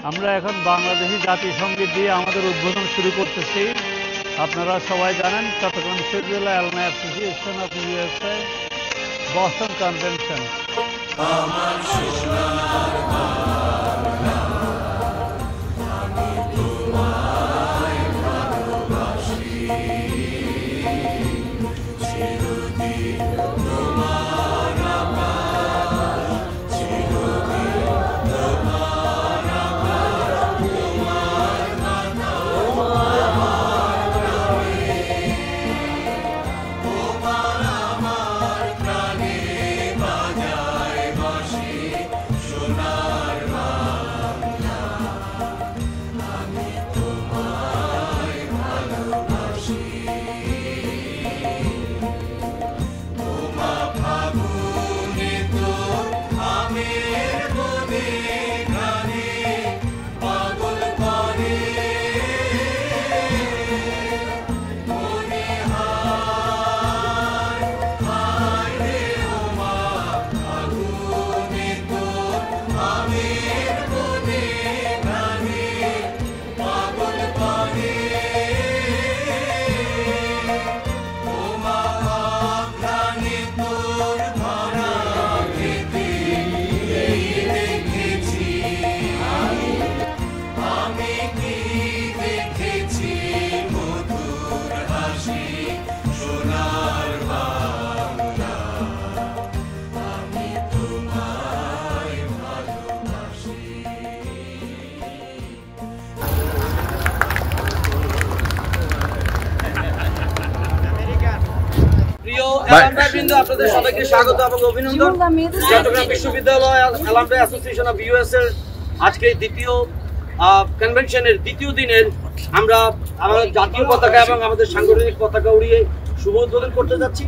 আমরা এখন বাংলাদেশি জাতীয় সঙ্গীত দিয়ে আমাদের উদ্বোধন শুরু করতেছি। আপনারা সবাই জানেন চট্টগ্রাম বিশ্ববিদ্যালয় alumni association of USA Boston convention. আপনাদের সবাইকে স্বাগত এবং অভিনন্দন। চট্টগ্রাম বিশ্ববিদ্যালয় অ্যালুমনাই অ্যাসোসিয়েশন অফ ইউএসএর আজকে দ্বিতীয় কনভেনশনের দ্বিতীয় দিনের আমরা আমাদের জাতীয় পতাকা এবং আমাদের সাংগঠনিক পতাকা উড়িয়ে শুভ উদ্বোধন করতে যাচ্ছি।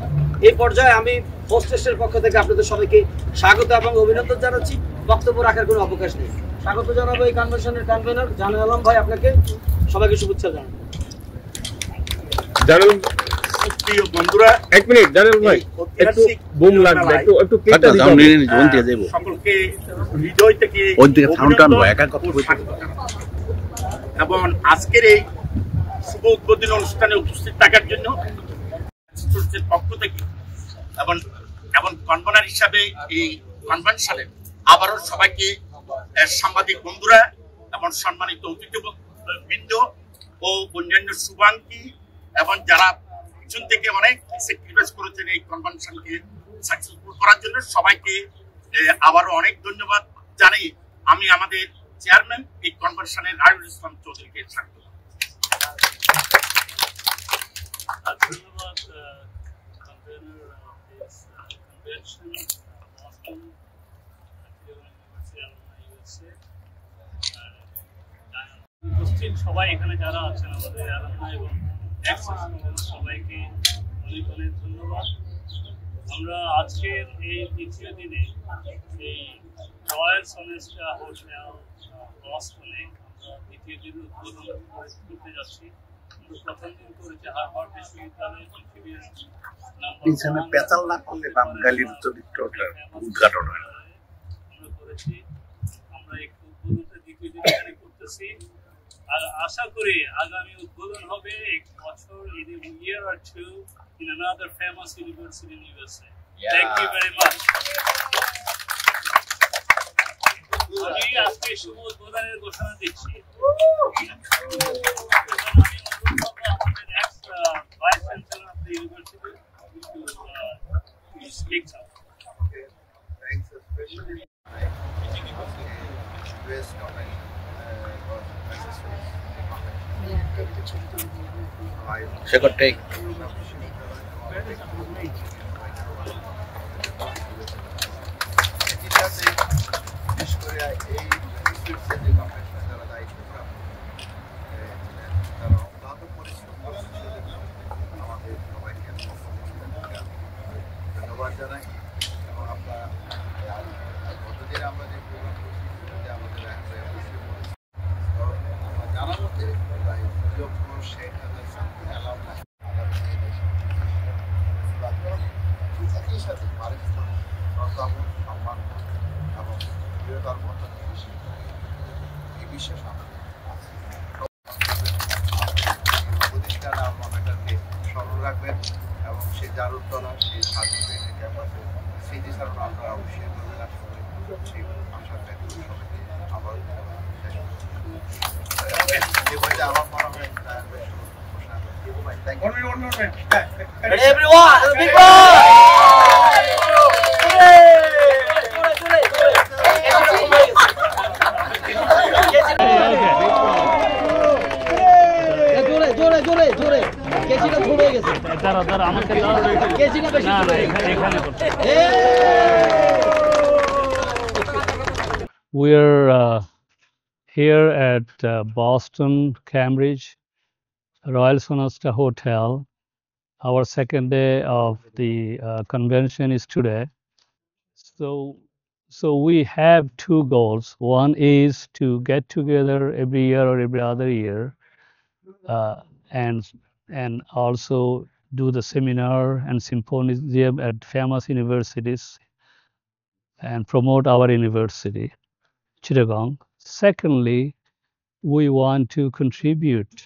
এই পর্যায়ে আমি হোস্টেসের পক্ষ থেকে আপনাদের সবাইকে স্বাগত এবং অভিনন্দন জানাচ্ছি। বক্তব্য রাখার কোনো অবকাশ নেই। স্বাগত জানাবো এই কনভেনশনের কনভেনর জানাল আলম ভাই, আপনাকে সবাইকে শুভেচ্ছা জানাবো। প্রিয় বন্ধুরা, এক মিনিট জানেন ভাই, একটু বুম লাগবে, একটু কেটে দাও, সকলকে হৃদয় থেকে এবং আজকের এই শুভ উদ্বোধনী অনুষ্ঠানে উপস্থিত থাকার জন্য পক্ষ থেকে এবং কনভেনর হিসাবে এই কনভেনশনে আবারও সবাইকে সাংবাদিক বন্ধুরা এবং সম্মানিত অতিথিবৃন্দ ও অন্যান্য শুভাঙ্গী এবং যারা পিছন থেকে অনেক স্যাক্রিফাইস করেছেন এই কনভেনশনকে সাকসেসফুল করার জন্য সবাইকে আবারও অনেক ধন্যবাদ জানাই। আমি আমাদের চেয়ারম্যান এই কনভেনশনের রায়ুল ইসলাম চৌধুরীকে স্বাগত। সবাই এখানে যারা আছেন আমাদের এবং সবাইকে অনেক অনেক ধন্যবাদ। আমরা আজকের এই দ্বিতীয় দিনে এই রয়্যাল সোনেস্টা হোটেল বস্টনে আমরা দ্বিতীয় দিন উদ্বোধন করতে যাচ্ছি। আমরা প্রথম দিন করেছি হার্ভার্ড বিশ্ববিদ্যালয়ের পৃথিবীর উদ্ঘাটন আমরা করেছি। আমরা একটু উদ্বোধনটা দ্বিতীয় দিন এখানে করতেছি। আশা করি আগামী উদ্বোধন হবে এক বছর, in a year or two, in another famous university in USA. Thank you very much. আমি আজকে শুভ উদ্বোধনের ঘোষণা দিচ্ছি। আমাদের next vice chancellor of the university to speak up. Thanks especially US government. Second take. ধন্যবাদ জানাই এবং আপনারা গতদিনে আমরা যে প্রোগ্রাম করছি আমাদের জানার মধ্যে প্রায় 60,000 সামথিং অ্যালাউমনাই একই সাথে পারিশ্রমিক সম্মান এবং দৃঢ়তার মতো বিশ্বাস আমাদের আছে। প্রতিষ্ঠান আলমা মেটারকে স্মরণ রাখবেন এবং সেই জারুদ্দোলা সেই সার্টিফিকেট ক্যাম্পাসে স্মৃতিচারণ আপনারা অবশ্যই করবেন। আসলে সেই আশা ব্যক্ত সবাইকে আবার শেষ করছি। আমার মনে হয় Ready, everyone? Big জোরে জোরে জোরে কেজিটা ধরে গেছে দাঁড়া দাঁড়া আমাকে দাও কেজিটা বেশি না না ধরে এখানে করতে We are here at Boston, Cambridge, Royal Sonesta Hotel. Our second day of the convention is today. So we have two goals. One is to get together every year or every other year, uh, and also do the seminar and symposium at famous universities and promote our university, Chittagong. Secondly, we want to contribute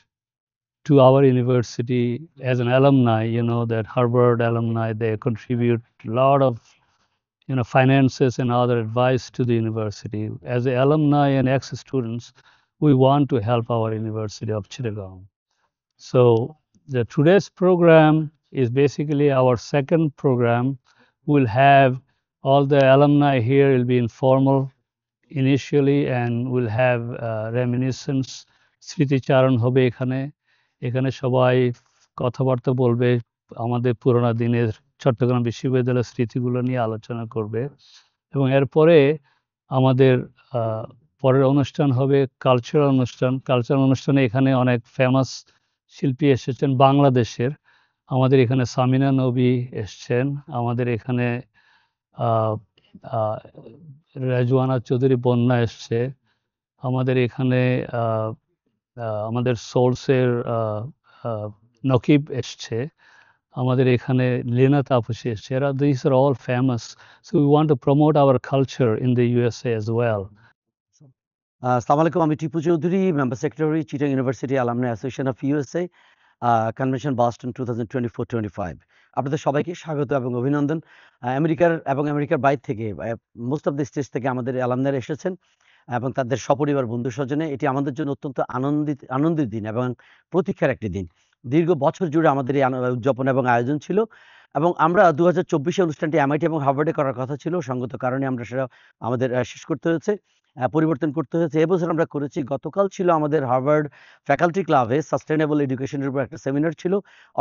to our university as an alumni. You know that Harvard alumni, they contribute a lot of finances and other advice to the university. As the alumni and ex-students, we want to help our University of Chittagong. So the today's program is basically our second program. We'll have all the alumni here. It'll be informal initially, and we'll have reminiscence. স্মৃতিচারণ হবে এখানে সবাই কথাবার্তা বলবে, আমাদের পুরোনো দিনের চট্টগ্রাম বিশ্ববিদ্যালয়ের স্মৃতিগুলো নিয়ে আলোচনা করবে। এবং এরপরে আমাদের পরের অনুষ্ঠান হবে কালচারাল অনুষ্ঠানে এখানে অনেক ফেমাস শিল্পী এসেছেন বাংলাদেশের। আমাদের এখানে সামিনা নবী এসছেন, আমাদের এখানে রাজওয়ানা চৌধুরী বন্যা এসছে, আমাদের এখানে আমাদের সোর্সের নকিব এসছে, আমাদের এখানে লীনা তাপসী এসছে। These are all famous. So we want to promote our culture in the USA as well. আসসালামু আলাইকুম, আমি Tipu Chowdhury, member secretary, Chittagong university alumni association of USA, convention Boston 2024-25। আপনাদের সবাইকে স্বাগত এবং অভিনন্দন। আমেরিকার বাইরে থেকে মোস্ট অফ দ্য স্টেটস থেকে আমাদের অ্যালামনাইরা এসেছেন এবং তাদের সপরিবার বন্ধু স্বজনে। এটি আমাদের জন্য অত্যন্ত আনন্দের দিন এবং প্রতীক্ষার একটি দিন। দীর্ঘ বছর জুড়ে আমাদের এই উদযাপন এবং আয়োজন ছিল এবং আমরা 2024 অনুষ্ঠানটি এমআইটি এবং হার্ভার্ডে করার কথা ছিল। সঙ্গত কারণে আমরা সেটা আমাদের শেষ করতে হয়েছে, পরিবর্তন করতে হয়েছে। এবছর আমরা করেছি। গতকাল ছিল আমাদের হার্ভার্ড ফ্যাকাল্টি ক্লাবে সাস্টেনেবল এডুকেশনের উপর একটা সেমিনার ছিল।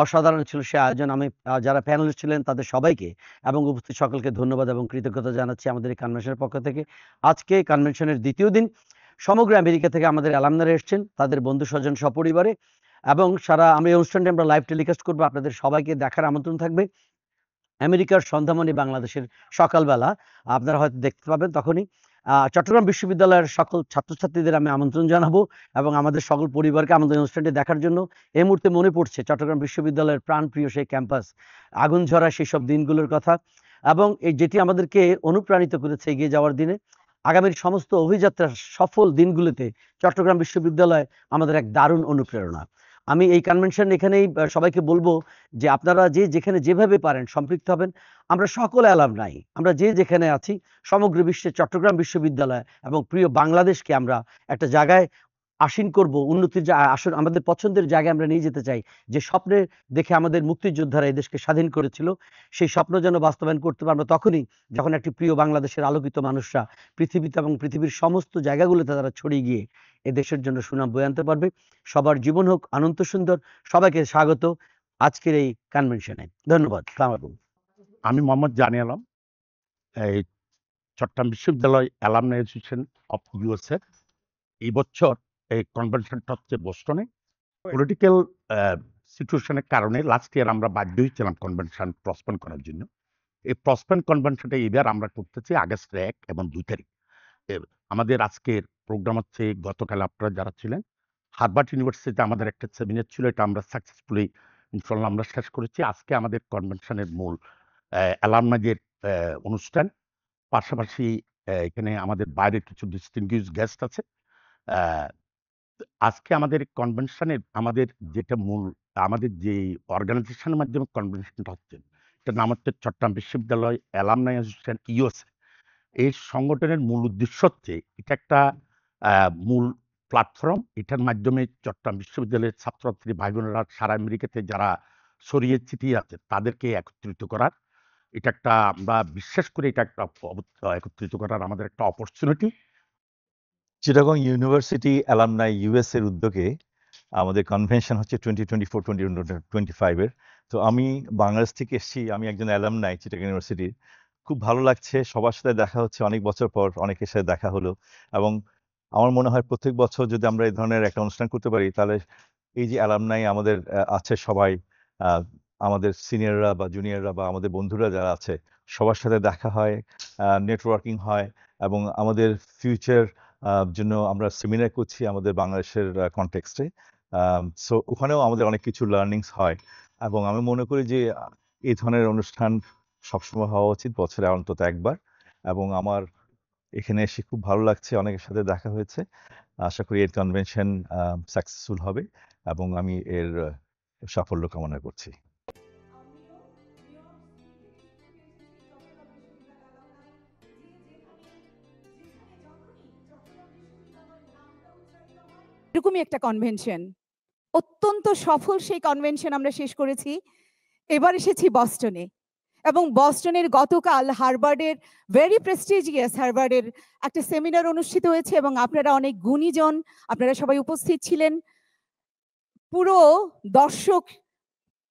অসাধারণ ছিল সে আয়োজন। আমি যারা প্যানেলিস্ট ছিলেন তাদের সবাইকে এবং উপস্থিত সকলকে ধন্যবাদ এবং কৃতজ্ঞতা জানাচ্ছি আমাদের এই কনভেনশনের পক্ষ থেকে। আজকে কনভেনশনের দ্বিতীয় দিন। সমগ্র আমেরিকা থেকে আমাদের অ্যালামনাইরা এসেছেন, তাদের বন্ধু স্বজন সপরিবারে, এবং আমি এই অনুষ্ঠানটি আমরা লাইভ টেলিকাস্ট করবো। আপনাদের সবাইকে দেখার আমন্ত্রণ থাকবে। আমেরিকার সন্ধ্যামণি বাংলাদেশের সকালবেলা আপনারা হয়তো দেখতে পাবেন তখনই। চট্টগ্রাম বিশ্ববিদ্যালয়ের সকল ছাত্রছাত্রীদের আমি আমন্ত্রণ জানাবো এবং আমাদের সকল পরিবারকে আমাদের অনুষ্ঠানটি দেখার জন্য। এই মুহূর্তে মনে পড়ছে চট্টগ্রাম বিশ্ববিদ্যালয়ের প্রাণপ্রিয় সেই ক্যাম্পাস, আগুন ঝরা সেই সব দিনগুলোর কথা, এবং যেটি আমাদেরকে অনুপ্রাণিত করেছে এগিয়ে যাওয়ার দিনে। আগামীর সমস্ত অভিযাত্রার সফল দিনগুলোতে চট্টগ্রাম বিশ্ববিদ্যালয় আমাদের এক দারুণ অনুপ্রেরণা। আমি এই কনভেনশন এখানেই সবাইকে বলবো যে আপনারা যেখানে যেভাবে পারেন সম্পৃক্ত হবেন। আমরা সকল অ্যালামনাই, আমরা যেখানে আছি সমগ্র বিশ্বে চট্টগ্রাম বিশ্ববিদ্যালয় এবং প্রিয় বাংলাদেশকে আমরা একটা জায়গায় আসীন করব, উন্নতির আসন আমাদের পছন্দের জায়গায় আমরা নিয়ে যেতে চাই। যে স্বপ্নে দেখে আমাদের মুক্তিযোদ্ধারা এই দেশকে স্বাধীন করেছিল, সেই স্বপ্ন যেন বাস্তবায়ন করতে পারবো তখনই যখন একটি প্রিয় বাংলাদেশের আলোকিত মানুষরা পৃথিবীতে এবং পৃথিবীর সমস্ত জায়গাগুলোতে তারা ছড়িয়ে গিয়ে এ দেশের জন্য সুনাম বয়ে আনতে পারবে। সবার জীবন হোক আনন্দ সুন্দর। সবাইকে স্বাগত আজকের এই কনভেনশনে। ধন্যবাদ। আসসালামু আলাইকুম। আমি মোহাম্মদ জানি আলম, এই চট্টগ্রাম বিশ্ববিদ্যালয় অ্যালামনাই অ্যাসোসিয়েশন অফ ইউএসএ। এই বছর এই কনভেনশনটা হচ্ছে বোস্টনে। পলিটিক্যাল সিচুয়েশনের কারণে লাস্ট ইয়ার আমরা বাধ্য হয়েছিলাম কনভেনশন প্রসপন করার জন্য। এই প্রসপন কনভেনশনটা এবার আমরা করতেছি আগস্ট 1 এবং 2 তারিখ। আমাদের আজকের প্রোগ্রাম হচ্ছে, গতকাল আপনারা যারা ছিলেন হার্ভার্ড ইউনিভার্সিটিতে আমাদের একটা সেমিনার ছিল, এটা আমরা সাকসেসফুলি ইনশাল্লাহ আমরা শেষ করেছি। আজকে আমাদের কনভেনশনের মূল অ্যালামনাইদের অনুষ্ঠান, পাশাপাশি এখানে আমাদের বাইরের কিছু ডিস্টিংগুইশড গেস্ট আছে। আজকে আমাদের কনভেনশনের আমাদের যেটা মূল আমাদের যে অর্গানাইজেশনের মাধ্যমে কনভেনশনটা হচ্ছে, এটার নাম হচ্ছে চট্টগ্রাম বিশ্ববিদ্যালয় অ্যালামনাই অ্যাসোসিয়েশন ইউএসএ। এই সংগঠনের মূল উদ্দেশ্য হচ্ছে এটা একটা মূল প্ল্যাটফর্ম, এটার মাধ্যমে চট্টগ্রাম বিশ্ববিদ্যালয়ের ছাত্রছাত্রী ভাই বোনেরা সারা আমেরিকাতে যারা ছড়িয়ে ছিটিয়ে আছে তাদেরকে একত্রিত করার, এটা একটা আমরা বিশ্বাস করি এটা একটা একত্রিত করার আমাদের একটা opportunity. Chittagong university alumni US এর উদ্যোগে আমাদের কনভেনশন হচ্ছে 2024-2025 এর। তো আমি বাংলাদেশ থেকে এসেছি, আমি একজন অ্যালামনাই চিটাগং ইউনিভার্সিটির। খুব ভালো লাগছে, সবার সাথে দেখা হচ্ছে, অনেক বছর পর অনেকের সাথে দেখা হলো। এবং আমার মনে হয় প্রত্যেক বছর যদি আমরা এই ধরনের একটা অনুষ্ঠান করতে পারি তাহলে এই যে অ্যালামনাই আমাদের আছে সবাই, আমাদের সিনিয়ররা বা জুনিয়ররা বা আমাদের বন্ধুরা যারা আছে সবার সাথে দেখা হয়, নেটওয়ার্কিং হয় এবং আমাদের ফিউচার জন্য আমরা সেমিনার করছি আমাদের বাংলাদেশের কনটেক্সটে। সো ওখানেও আমাদের অনেক কিছু লার্নিংস হয় এবং আমি মনে করি যে এই ধরনের অনুষ্ঠান সবসময় হওয়া উচিত, বছরে অন্তত একবার। এবং আমার এখানে এসে খুব ভালো লাগছে, অনেকের সাথে দেখা হয়েছে। আশা করি এর কনভেনশন সাকসেসফুল হবে এবং আমি এর সাফল্য কামনা করছি। এরকমই একটা কনভেনশন, অত্যন্ত সফল সেই কনভেনশন আমরা শেষ করেছি। এবার এসেছি বস্টনে, এবং বস্টনের গতকাল হার্ভার্ডের ভেরি প্রেস্টিজিয়াস হার্ভার্ডের একটা সেমিনার অনুষ্ঠিত হয়েছে এবং আপনারা অনেক গুণীজন, আপনারা সবাই উপস্থিত ছিলেন। পুরো দর্শক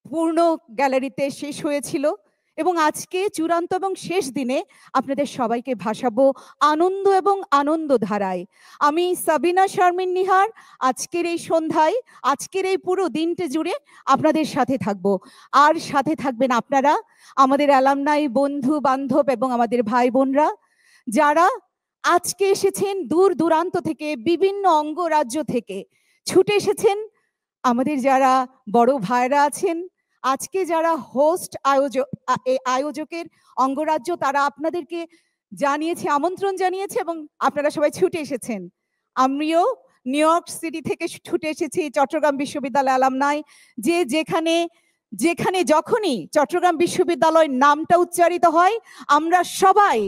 পূর্ণ গ্যালারিতে শেষ হয়েছিল এবং আজকে চূড়ান্ত এবং শেষ দিনে আপনাদের সবাইকে ভাসাবো আনন্দ এবং আনন্দ ধারায়। আমি সাবিনা শারমিন নিহার আজকের এই সন্ধ্যায়, আজকের এই পুরো দিনটা জুড়ে আপনাদের সাথে থাকবো। আর সাথে থাকবেন আপনারা, আমাদের অ্যালামনাই বন্ধু বান্ধব এবং আমাদের ভাই বোনরা যারা আজকে এসেছেন দূর দূরান্ত থেকে, বিভিন্ন অঙ্গরাজ্য থেকে ছুটে এসেছেন। আমাদের যারা বড় ভাইরা আছেন, আজকে যারা হোস্ট আয়োজকের অঙ্গরাজ্য, তারা আপনাদেরকে জানিয়েছে, আমন্ত্রণ জানিয়েছে এবং আপনারা সবাই ছুটে এসেছেন। আমিও নিউ ইয়র্ক সিটি থেকে ছুটে এসেছি চট্টগ্রাম বিশ্ববিদ্যালয় অ্যালামনাই। যে যেখানে যখনই চট্টগ্রাম বিশ্ববিদ্যালয় নামটা উচ্চারিত হয় আমরা সবাই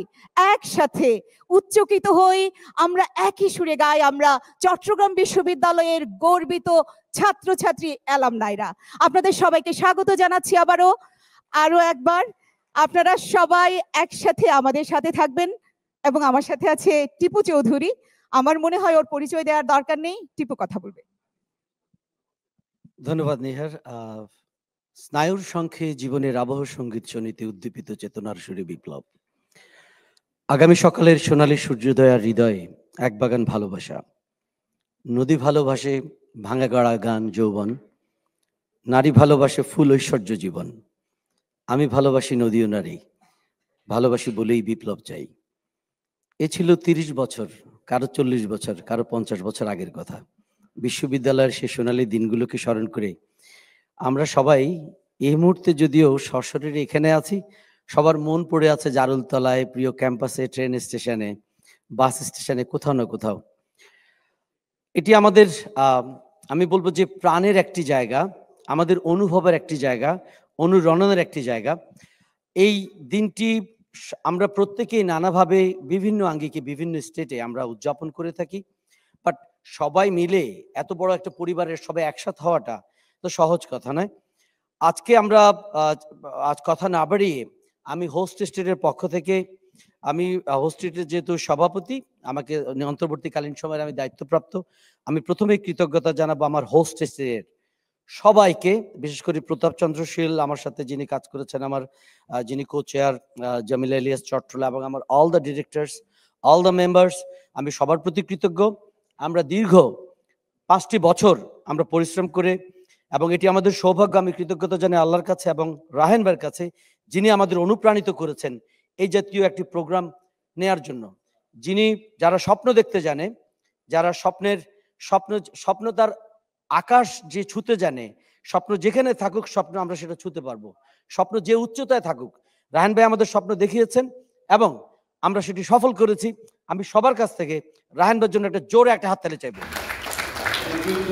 একসাথে উচ্চকিত হই, আমরা একই সুরে গাই, আমরা চট্টগ্রাম বিশ্ববিদ্যালয়ের গর্বিত ছাত্রছাত্রী অ্যালামনাইরা। আপনাদের সবাইকে স্বাগত জানাচ্ছি আরো একবার। আপনারা সবাই একসাথে আমাদের সাথে থাকবেন এবং আমার সাথে আছে টিপু চৌধুরী। আমার মনে হয় ওর পরিচয় দেওয়ার দরকার নেই, টিপু কথা বলবে। ধন্যবাদ নিহার। স্নায়ুর শঙ্খে জীবনের আবহ সঙ্গীত শোনিতে উদ্দীপিত চেতনার সুরে বিপ্লব। আগামী সকালের সোনালী সূর্যোদয়ার হৃদয়ে এক বাগান ভালোবাসা। নদী ভালোবাসে ভাঙা গড়া গান যৌবন, নারী ভালোবাসে ফুল ঐশ্বর্য জীবন। আমি ভালোবাসি নদী ও নারী, ভালোবাসি বলেই বিপ্লব চাই। এ ছিল 30 বছর, কারো 40 বছর, কারো 50 বছর আগের কথা। বিশ্ববিদ্যালয়ের সে সোনালী দিনগুলোকে স্মরণ করে আমরা সবাই এই মুহূর্তে যদিও সশরীরে এখানে আছি, সবার মন পড়ে আছে জারুলতলায়, প্রিয় ক্যাম্পাসে, ট্রেন স্টেশনে, বাস স্টেশনে, কোথাও না কোথাও। এটি আমাদের আমি বলবো যে প্রাণের একটি জায়গা, আমাদের অনুভবের একটি জায়গা, অনুরণনের একটি জায়গা। এই দিনটি আমরা প্রত্যেকেই নানাভাবে বিভিন্ন আঙ্গিকে বিভিন্ন স্টেটে আমরা উদযাপন করে থাকি, বাট সবাই মিলে এত বড় একটা পরিবারের সবাই একসাথে হওয়াটা তো সহজ কথা নয়। আজকে আমরা আজ কথা না বাড়িয়ে আমি হোস্ট স্টেটের পক্ষ থেকে, আমি হোস্ট স্টেটের যেহেতু সভাপতি, আমাকে অন্তর্বর্তীকালীন সময়ের আমি দায়িত্বপ্রাপ্ত, আমি প্রথমে কৃতজ্ঞতা জানাবো আমার হোস্ট স্টেটের সবাইকে, বিশেষ করে প্রতাপ চন্দ্র শীল আমার সাথে যিনি কাজ করেছেন, আমার যিনি কো চেয়ার জামিল ইলিয়াস চট্টলা, এবং আমার all the directors, all the members, আমি সবার প্রতি কৃতজ্ঞ। আমরা দীর্ঘ 5টি বছর আমরা পরিশ্রম করে, এবং এটি আমাদের সৌভাগ্য, আমি কৃতজ্ঞতা জানাই আল্লাহর কাছে এবং রাহেন ভাইয়ের কাছে, যিনি আমাদের অনুপ্রাণিত করেছেন এই জাতীয় একটি প্রোগ্রাম নেয়ার জন্য। যিনি যারা স্বপ্ন দেখতে জানে, যারা স্বপ্ন তার আকাশ যে ছুতে জানে, স্বপ্ন যেখানে থাকুক স্বপ্ন আমরা সেটা ছুতে পারবো, স্বপ্ন যে উচ্চতায় থাকুক। রাহেন ভাই আমাদের স্বপ্ন দেখিয়েছেন এবং আমরা সেটি সফল করেছি। আমি সবার কাছ থেকে রায়হান ভাইয়ের জন্য একটা জোরে একটা হাততালি চাইবো।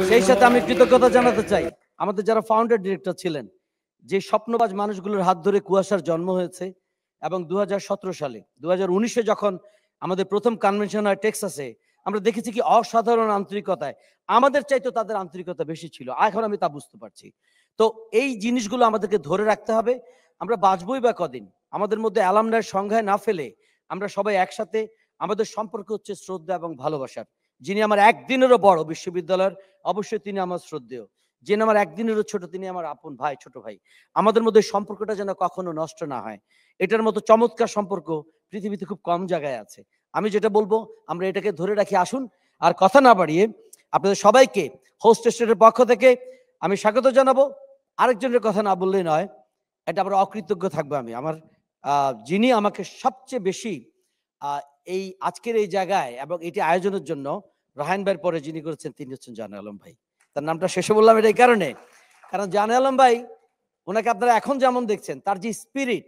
সেই সাথে আমি কৃতজ্ঞতা জানাতে চাই আমাদের যারা ফাউন্ডার ডিরেক্টর ছিলেন, যে স্বপ্নবাজ মানুষগুলোর হাত ধরে কুয়াশার জন্ম হয়েছে এবং 2017 সালে 2019-এ যখন আমাদের প্রথম কনভেনশন হয় টেক্সাসে, আমরা দেখেছি কি অসাধারণ আন্তরিকতায়, আমাদের চাইতে তাদের আন্তরিকতা বেশি ছিল। এখন আমি তা বুঝতে পারছি। তো এই জিনিসগুলো আমাদেরকে ধরে রাখতে হবে। আমরা বাঁচবই বা কদিন, আমাদের মধ্যে অ্যালামনার সংজ্ঞায় না ফেলে আমরা সবাই একসাথে, আমাদের সম্পর্ক হচ্ছে শ্রদ্ধা এবং ভালোবাসার। যিনি আমার একদিনেরও বড় বিশ্ববিদ্যালয়ের, অবশ্যই তিনি আমার শ্রদ্ধেয়। যিনি আমার একদিনেরও ছোট, তিনি আমার আপন ভাই, ছোট ভাই। আমাদের মধ্যে সম্পর্কটা যেন কখনো নষ্ট না হয়। এটার মতো চমৎকার সম্পর্ক পৃথিবীতে খুব কম জায়গায় আছে। আমি যেটা বলবো, আমরা এটাকে ধরে রাখি। আসুন আর কথা না বাড়িয়ে আপনাদের সবাইকে হোস্ট স্টেটের পক্ষ থেকে আমি স্বাগত জানাবো। আরেকজনের কথা না বললেই নয়, এটা আবার অকৃতজ্ঞ থাকবো আমি। আমার যিনি আমাকে সবচেয়ে বেশি এই আজকের এই জায়গায় এবং এটি আয়োজনের জন্য রায়হান ভাইয়ের পরে যিনি করেছেন, তিনি হচ্ছেন জানে আলম ভাই। তার নামটা শেষে বললাম এটা এই কারণে, কারণ জানে আলম ভাই, ওনাকে আপনারা এখন যেমন দেখছেন, তার যে স্পিরিট,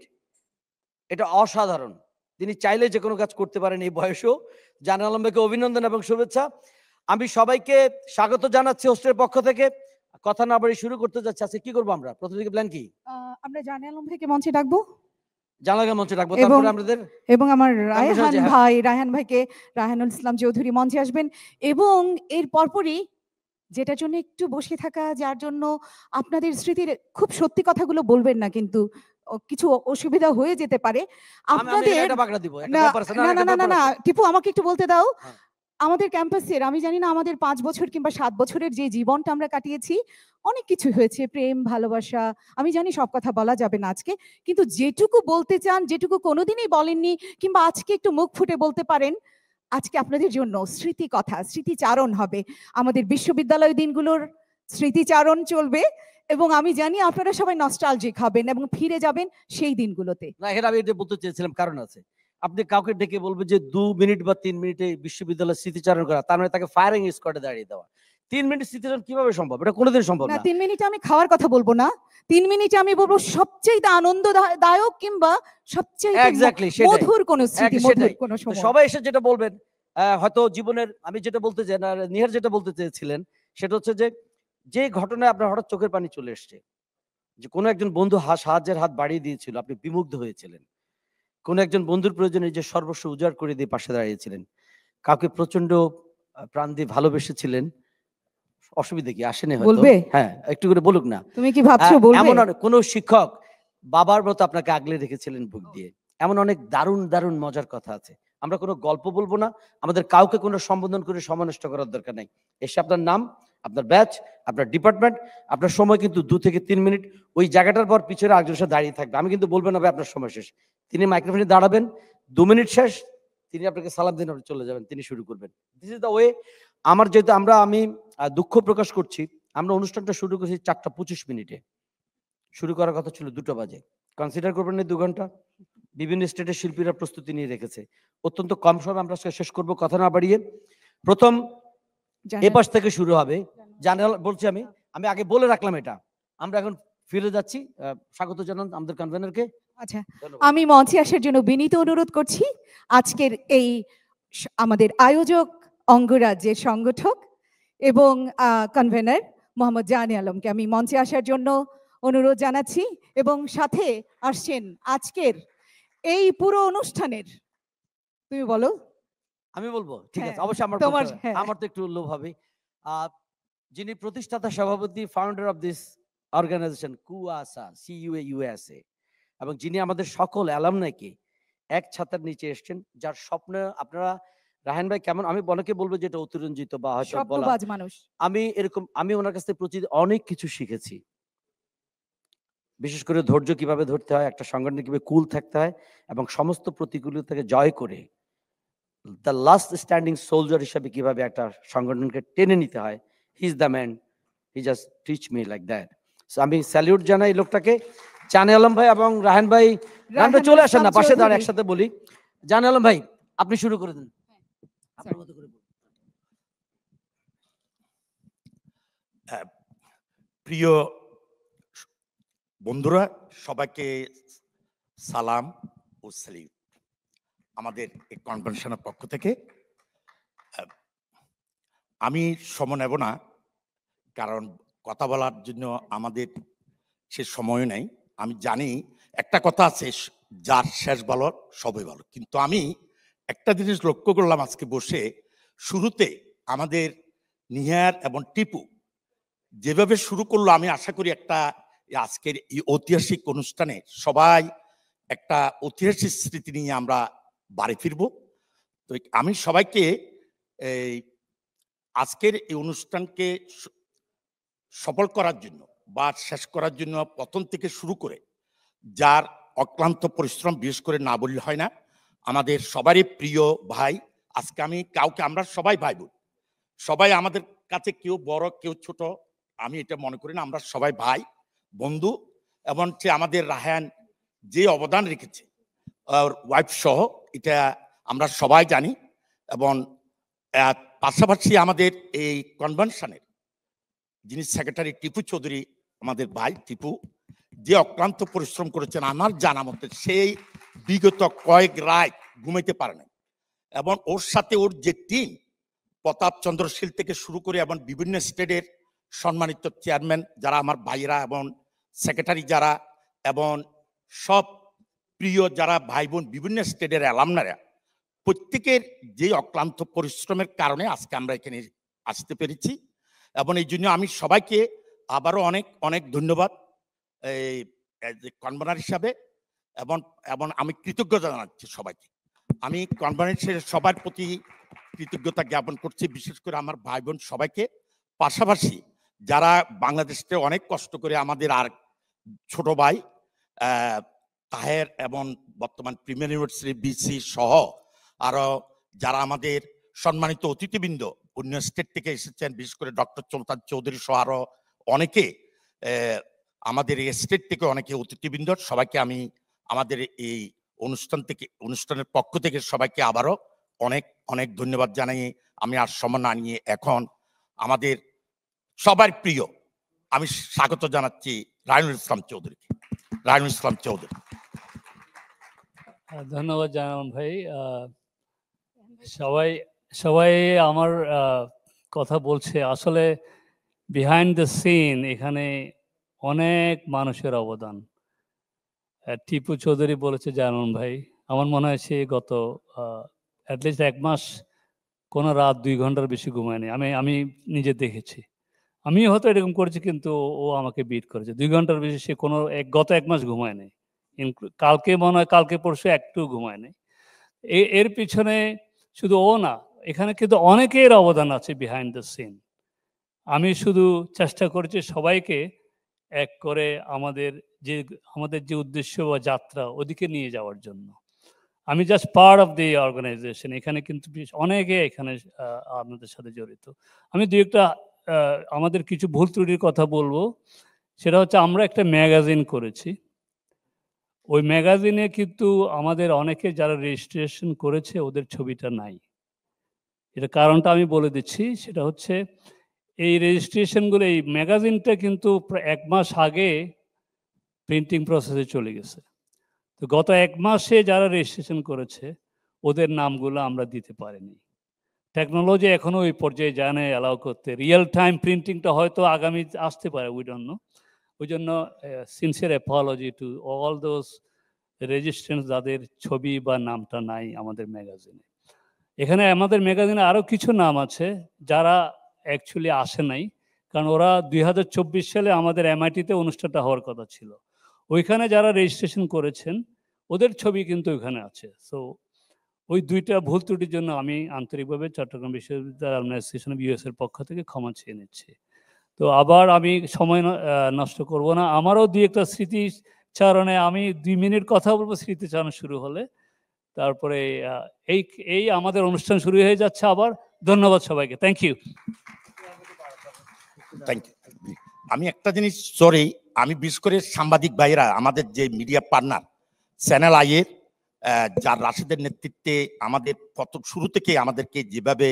এটা অসাধারণ। তিনি চাইলে যে কোনো কাজ করতে পারেন এই বয়সেও। জানে আলম ভাইকে অভিনন্দন এবং শুভেচ্ছা। আমি সবাইকে স্বাগত জানাচ্ছি হোস্টের পক্ষ থেকে। কথা না বাড়ি শুরু করতে যাচ্ছি। আজকে কি করবো আমরা? প্রথম দিকে প্ল্যান কি? আমরা জানে আলম ভাইকে মঞ্চে ডাকবো, জানালার মঞ্চে ডাকবো, তারপরে আমাদের এবং আমার রায়হান ভাইকে, রায়হানুল ইসলাম চৌধুরী মঞ্চে আসবেন। এবং এর পরপরই যেটার জন্য একটু বসে থাকা, যার জন্য আপনাদের স্মৃতির খুব সত্যি কথাগুলো বলবেন না, কিন্তু কিছু অসুবিধা হয়ে যেতে পারে আপনাদের। না টিপু, আমাকে একটু বলতে দাও। আমাদের ক্যাম্পাসের, আমি জানি না আমাদের 5 বছর কিংবা 7 বছরের যে জীবনটা আমরা কাটিয়েছি, অনেক কিছু হয়েছে, প্রেম ভালোবাসা, আমি জানি সব কথা বলা যাবে না আজকে, কিন্তু যেটুকু বলতে চান, যেটুকু কোনোদিনই বলেননি কিংবা আজকে একটু মুখ ফুটে বলতে পারেন, আজকে আপনাদের জন্য স্মৃতি কথা, স্মৃতিচারণ হবে। আমাদের বিশ্ববিদ্যালয় দিনগুলোর স্মৃতিচারণ চলবে এবং আমি জানি আপনারা সবাই নস্টালজিক হবেন এবং ফিরে যাবেন সেই দিনগুলোতে। না, এটা আমি এটা বলতে চেয়েছিলাম, কারণ আছে। আপনি কাউকে ডেকে বলবেন যে 2 মিনিট বা 3 মিনিটে বিশ্ববিদ্যালয়ের স্মৃতিচারণ করা, তার মানে তাকে ফায়ারিং স্কোয়াডে দাঁড়িয়ে দেওয়া। 3 মিনিট স্মৃতিচারণ কিভাবে সম্ভব? এটা কোনোদিন সম্ভব না। 3 মিনিটে আমি খাওয়ার কথা বলবো না, 3 মিনিটে আমি বলবো সবচেয়ে আনন্দদায়ক কিংবা সবচেয়ে মধুর কোন স্মৃতি, মধুর কোন সময়। সবাই এসে যেটা বলবেন, হয়তো জীবনের, আমি যেটা বলতে চাই না, নিহার যেটা বলতে চেয়েছিলেন, সেটা হচ্ছে যে ঘটনায় আপনার হঠাৎ চোখের পানি চলে এসছে, যে কোনো একজন বন্ধু সাহায্যের হাত বাড়িয়ে দিয়েছিল, আপনি বিমুগ্ধ হয়েছিলেন। কোন একজন বন্ধুর প্রয়োজনে যে সর্বস্ব উজাড় করে দিয়ে পাশে দাঁড়িয়েছিলেন। কাউকে প্রচন্ড প্রাণ দিয়ে ভালোবেসেছিলেন। অসুবিধা কি? আসেনি হয়তো, হ্যাঁ একটু করে বলুক না। তুমি কি ভাবছো বলবে? এমন কোন শিক্ষক বাবার মতো আপনাকে আগলে রেখেছিলেন বুক দিয়ে। এমন অনেক দারুণ দারুণ মজার কথা আছে। আমরা কোনো গল্প বলবো না, আমাদের কাউকে কোনো সম্বোধন করে সমানষ্ট করার দরকার নাই। এসে আপনার নাম, আপনার ব্যাচ, আপনার ডিপার্টমেন্ট, আপনার সময় কিন্তু 2 থেকে 3 মিনিট ওই জায়গাটার পর পিছনে একজনের সাথে দাঁড়িয়ে থাকবে। আমি কিন্তু বলবো না আপনার সময় শেষ। তিনি মাইক্রোফোনে দাঁড়াবেন, 2 মিনিট শেষ, তিনি আপনাকে সালাম দিন, আপনি চলে যাবেন, তিনি শুরু করবেন। This is the way. আমার যেহেতু আমি দুঃখ প্রকাশ করছি, আমরা অনুষ্ঠানটা শুরু করেছি 4:25 মিনিটে। শুরু করার কথা ছিল 2টা বাজে। কনসিডার করবেন না 2 ঘন্টা? বিভিন্ন স্টেটের শিল্পীরা প্রস্তুতি নিয়ে রেখেছে। অত্যন্ত কম সময় আমরা শেষ করব। কথা না বাড়িয়ে প্রথম এ পাশ থেকে শুরু হবে। জানাল বলছি আমি আগে বলে রাখলাম এটা। আমরা এখন ফিরে যাচ্ছি। স্বাগত জানান আমাদের কনভেনরকে। আচ্ছা, আমি মঞ্চে আসার জন্য বিনীত অনুরোধ করছি আজকের এই আমাদের আয়োজক অঙ্গরাজ্যের সংগঠক এবং কনভেনর মোহাম্মদ জানে আলমকে আমি মঞ্চে আসার জন্য অনুরোধ জানাচ্ছি। এবং সাথে আসছেন আজকের এই পুরো অনুষ্ঠানের, তুমি বলো? আমি বলবো, ঠিক আছে। অবশ্যই আমার তো একটু লোভ হবে। যিনি প্রতিষ্ঠাতা সভাপতি, ফাউন্ডার অফ দিস অর্গানাইজেশন কুয়াশা, CUA, এবং যিনি আমাদের সকল অ্যালামনাইকে এক ছাতার নিচে এসেছেন, যার স্বপ্ন আপনারা, রায়হান ভাই কেমন, আমি অনেকে বলবো যেটা অতিরঞ্জিত বা হয়তো বলা, আমি ওনার কাছ থেকে প্রতিদিন অনেক কিছু শিখেছি। বিশেষ করে ধৈর্য কিভাবে ধরতে হয়, একটা সংগঠনে কিভাবে কুল থাকতে হয় এবং সমস্ত প্রতিকূলতাকে জয় করে দ্য লাস্ট স্ট্যান্ডিং সোলজার হিসাবে কিভাবে একটা সংগঠনকে টেনে নিতে হয়। He is the man, he just teach me like that. So আমি স্যালিউট জানাই লোকটাকে। জানে আলম ভাই এবং রায়হান ভাই, চলে আসেন না, পাশে দাঁড়ান, একসাথে বলি। জানে আলম ভাই, আপনি শুরু করে দিন। প্রিয় বন্ধুরা, সবাইকে সালাম ও স্যালিউট। আমাদের এই কনভেনশনের পক্ষ থেকে। আমি সময় নেব না, কারণ কথা বলার জন্য আমাদের সে সময় নেই। আমি জানি একটা কথা আছে, যার শেষ ভালো সবই ভালো, কিন্তু আমি একটা জিনিস লক্ষ্য করলাম আজকে বসে, শুরুতে আমাদের নিহার এবং টিপু যেভাবে শুরু করলো, আমি আশা করি একটা আজকের এই ঐতিহাসিক অনুষ্ঠানে সবাই একটা ঐতিহাসিক স্মৃতি নিয়ে আমরা বাড়ি ফিরবো। তো আমি সবাইকে এই আজকের এই অনুষ্ঠানকে সফল করার জন্য বা শেষ করার জন্য প্রথম থেকে শুরু করে যার অক্লান্ত পরিশ্রম, বিশেষ করে না বললে হয় না, আমাদের সবারই প্রিয় ভাই। আজকে আমি কাউকে, আমরা সবাই ভাই বোন, সবাই আমাদের কাছে কেউ বড় কেউ ছোট, আমি এটা মনে করি না, আমরা সবাই ভাই বন্ধু। এবং সে আমাদের রাহান যে অবদান রেখেছে ওয়াইফ সহ, এটা আমরা সবাই জানি। এবং পাশাপাশি আমাদের এই কনভেনশনের যিনি সেক্রেটারি টিপু চৌধুরী, আমাদের ভাই টিপু, যে অক্লান্ত পরিশ্রম করেছেন, আমার জানা মতে সেই বিগত কয়েক রাত ঘুমাইতে পারে নাই। এবং ওর সাথে ওর যে টিম, প্রতাপ চন্দ্রশীল থেকে শুরু করে এবং বিভিন্ন স্টেটের সম্মানিত চেয়ারম্যান যারা আমার ভাইরা এবং সেক্রেটারি যারা এবং সব প্রিয় যারা ভাই বোন বিভিন্ন স্টেটের অ্যালামনারা, প্রত্যেকের যে অক্লান্ত পরিশ্রমের কারণে আজকে আমরা এখানে আসতে পেরেছি। এবং এই জন্য আমি সবাইকে আবারও অনেক অনেক ধন্যবাদ এই কনভেনার হিসাবে। এবং এবং আমি কৃতজ্ঞতা জানাচ্ছি সবাইকে। আমি কনভেনারের সবার প্রতি কৃতজ্ঞতা জ্ঞাপন করছি, বিশেষ করে আমার ভাই বোন সবাইকে। পাশাপাশি যারা বাংলাদেশে অনেক কষ্ট করে আমাদের আর ছোট ভাই তাহের এবং বর্তমান প্রিমিয়ার ইউনিভার্সিটি বিসি সহ আরো যারা আমাদের সম্মানিত অতিথিবৃন্দ অন্য স্টেট থেকে এসেছেন, বিশেষ করে ডক্টর সুলতান চৌধুরী সহ আরো অনেকে, আমাদের এই স্টেট থেকে অনেকে অতিথিবৃন্দ, সবাইকে আমি আমাদের এই অনুষ্ঠানের পক্ষ থেকে সবাইকে আবারও অনেক অনেক ধন্যবাদ জানাই। আমি আর সময় না নিয়ে এখন আমাদের সবার প্রিয় আমি স্বাগত জানাচ্ছি রায়নুল ইসলাম চৌধুরীকে। রায়নুল ইসলাম চৌধুরী। ধন্যবাদ জানান ভাই। সবাই সবাই আমার কথা বলছে, আসলে বিহাইন্ড দ্য সিন এখানে অনেক মানুষের অবদান। টিপু চৌধুরী বলেছে জানান ভাই, আমার মনে হয় সে গত অ্যাটলিস্ট 1 মাস কোনো রাত 2 ঘন্টার বেশি ঘুমায়নি। আমি নিজে দেখেছি, আমি হয়তো এরকম করেছি, কিন্তু ও আমাকে বিট করেছে। 2 ঘন্টার বেশি সে গত 1 মাস ঘুমায়নি। কালকে মনে হয় কালকে পরশু একটু ঘুমায়নি। এর পিছনে শুধু ও না, এখানে কিন্তু অনেকের অবদান আছে বিহাইন্ড দ্য সিন। আমি শুধু চেষ্টা করেছি সবাইকে এক করে আমাদের যে উদ্দেশ্য বা যাত্রা ওদিকে নিয়ে যাওয়ার জন্য। আমি just part of the organisation. এখানে কিন্তু অনেকে এখানে আপনাদের সাথে জড়িত। আমি দু একটা আমাদের কিছু ভুল ত্রুটির কথা বলবো। সেটা হচ্ছে, আমরা একটা ম্যাগাজিন করেছি। ওই ম্যাগাজিনে কিন্তু আমাদের অনেকে যারা রেজিস্ট্রেশন করেছে ওদের ছবিটা নাই। এটা কারণটা আমি বলে দিচ্ছি। সেটা হচ্ছে, এই রেজিস্ট্রেশনগুলো, এই ম্যাগাজিনটা কিন্তু প্রায় 1 মাস আগে প্রিন্টিং প্রসেসে চলে গেছে। তো গত 1 মাসে যারা রেজিস্ট্রেশন করেছে ওদের নামগুলো আমরা দিতে পারিনি। টেকনোলজি এখনো ওই পর্যায়ে যায় না অ্যালাউ করতে। রিয়েল টাইম প্রিন্টিংটা হয়তো আগামী আসতে পারে, উই ডোন্ট নো। ওই জন্য sincere Apology to all those রেজিস্ট্রেন্স যাদের ছবি বা নামটা নাই আমাদের ম্যাগাজিনে। এখানে আমাদের ম্যাগাজিনে আরও কিছু নাম আছে যারা অ্যাকচুয়ালি আসে নাই, কারণ ওরা 2024 সালে আমাদের MIT-তে অনুষ্ঠানটা হওয়ার কথা ছিল। ওইখানে যারা রেজিস্ট্রেশন করেছেন ওদের ছবি কিন্তু ওইখানে আছে। সো ওই 2টা ভুল ত্রুটির জন্য আমি আন্তরিকভাবে চট্টগ্রাম বিশ্ববিদ্যালয় অ্যাসোসিয়েশন অফ ইউএস এর পক্ষ থেকে ক্ষমা চেয়ে নিচ্ছি। তো আবার আমি সময় নষ্ট করব না। আমারও 2 একটা স্মৃতিচারণে আমি 2 মিনিট কথা বলবো স্মৃতিচারণ শুরু হলে। তারপরে এই আমাদের অনুষ্ঠান শুরু হয়ে যাচ্ছে আবার। ধন্যবাদ সবাইকে। Thank you. Thank you. আমি একটা জিনিস, সরি, আমি বিশেষ করে সাংবাদিক ভাইরা, আমাদের যে মিডিয়া পার্টনার চ্যানেল আইয়ের যার রাশেদের নেতৃত্বে আমাদের প্রথম শুরু থেকে আমাদেরকে যেভাবে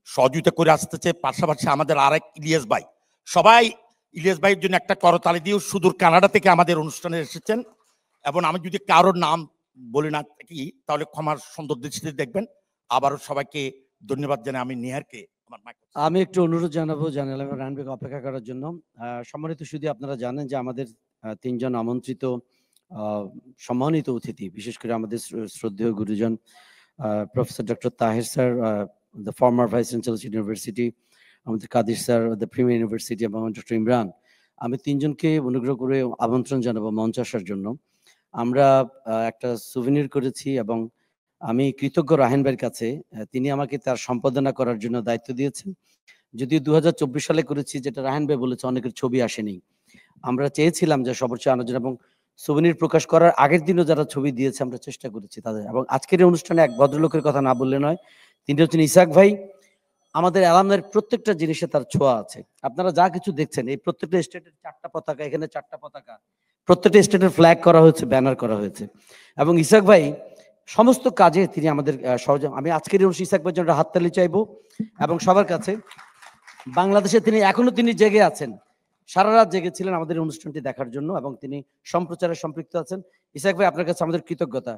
সহযোগিতা করে আসতেছে, পাশাপাশি আমাদের আরেক ইলিয়াস ভাই, সবাই ইলিয়াস ভাইয়ের জন্য একটা করতালি দিয়েও সুদূর কানাডা থেকে আমাদের অনুষ্ঠানে এসেছেন। এবং আমি যদি কারোর নাম বলি না কি তাহলে ক্ষমার সুন্দর দৃষ্টিতে দেখবেন। আবারও সবাইকে ধন্যবাদ জানাই। আমি নিহারকে আমার আমি একটু অনুরোধ জানাবো জানালাম রায়হান ভাইকে অপেক্ষা করার জন্য। সম্মানিত শুধু আপনারা জানেন যে আমাদের তিনজন আমন্ত্রিত সম্মানিত অতিথি, বিশেষ করে আমাদের শ্রদ্ধেয় গুরুজন professor doctor Taher sir, the former vice chancellor university, আমাদের Kadir sir the premier university, এবং ডক্টর ইমরান, আমি তিনজনকে অনুগ্রহ করে আমন্ত্রণ জানাবো মঞ্চ আসার জন্য। আমরা একটা সুভিনির করেছি এবং আমি কৃতজ্ঞ রায়হান ভাইয়ের কাছে, তিনি আমাকে তার সম্পাদনা করার জন্য দায়িত্ব দিয়েছেন। যদিও 2024 সালে করেছি, যেটা রায়হান ভাই বলেছে অনেকের ছবি আসেনি। আমরা চেয়েছিলাম যে সবচেয়ে আনোজন এবং সুভিনির প্রকাশ করার আগের দিনও যারা ছবি দিয়েছে আমরা চেষ্টা করেছি তাদের। এবং আজকের এই অনুষ্ঠানে এক ভদ্রলোকের কথা না বললে নয়, তিনি হচ্ছেন ইসাক ভাই। আমাদের অ্যালামনাইয়ের প্রত্যেকটা জিনিসে তার ছোঁয়া আছে। আপনারা যা কিছু দেখছেন, এই প্রত্যেকটা স্টেটের 4টা পতাকা, এখানে 4টা পতাকা, প্রত্যেকটা স্টেটের ফ্ল্যাগ করা হয়েছে, ব্যানার করা হয়েছে। এবং ইসাক ভাই সমস্ত কাজে তিনি আমাদের সহযোগী। আমি আজকের অনুষ্ঠানে ইসাক ভাইয়ের জন্য হাততালি চাইবো এবং সবার কাছে। বাংলাদেশে তিনি এখনো তিনি জেগে আছেন, সারা রাত জেগেছিলেন আমাদের অনুষ্ঠানটি দেখার জন্য এবং তিনি সম্প্রচারে সম্পৃক্ত আছেন। ইসাক ভাই, আপনার কাছে আমাদের কৃতজ্ঞতা।